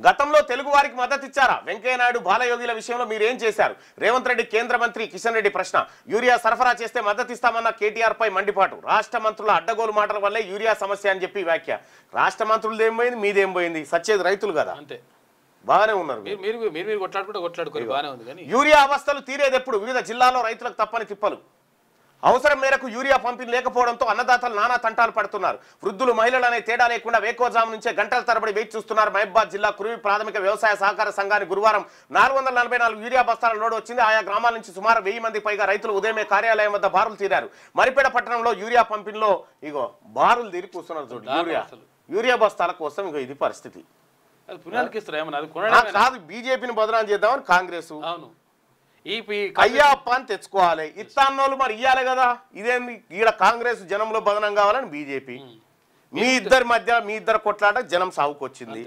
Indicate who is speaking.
Speaker 1: గతంలో తెలుగు వారికి మద్దతు ఇచ్చారా? వెంకయ్యనాయుడు బాలయోగిల విషయంలో మీరేం చేశారు? రేవంత్ రెడ్డి కేంద్ర మంత్రి కిషన్ రెడ్డి ప్రశ్న. యూరియా సరఫరా చేస్తే మద్దతు ఇస్తామన్న కేటీఆర్ పై మండిపాటు. రాష్ట్ర మంత్రుల అడ్డగోలు మాటల వల్లే యూరియా సమస్య అని చెప్పి వ్యాఖ్య. రాష్ట్ర మంత్రులది ఏం పోయింది, మీదేం పోయింది? సచ్చేది రైతులు కదా,
Speaker 2: అంతే.
Speaker 1: బాగానే ఉన్నారు.
Speaker 2: మీరు కొట్లాడుకోరు బాగానే ఉంది. కానీ
Speaker 1: యూరియా అవస్థలు తీరేది ఎప్పుడు? వివిధ జిల్లాల్లో రైతులకు తప్పని తిప్పలు. అవసరం మేరకు యూరియా పంపిణీ లేకపోవడంతో అన్నదాతలు నానా తంటాలు పడుతున్నారు. వృద్ధులు మహిళలు అనే తేడా లేకుండా వేకోజాము నుంచే గంటల తరబడి వేచి చూస్తున్నారు. మహబూబాబాద్ జిల్లా కురువి ప్రాథమిక వ్యవసాయ సహకార సంఘానికి గురువారం 444 యూరియా బస్తాల లోడ్ వచ్చింది. ఆయా గ్రామాల నుంచి సుమారు 1000 మంది పైగా రైతులు ఉదయమే కార్యాలయం వద్ద బారులు తీరారు. మరిపేట పట్టణంలో యూరియా పంపిణీలో ఇగో బారులు తీరి కూర్చున్నారు. చూడు, యూరియా బస్తాల కోసం ఇగో ఇది పరిస్థితి. కాదు, బీజేపీని బదనాం చేద్దామని కాంగ్రెస్ అయ్యా అప్ప అని తెచ్చుకోవాలి. ఇస్తాన్నోళ్ళు మరి ఇయ్యాలి కదా. ఇదేంది ఈడ కాంగ్రెస్ జనంలో బదనం కావాలని బీజేపీ. మీ ఇద్దరి మధ్య మీ ఇద్దరు కొట్లాట జనం సాగుకొచ్చింది.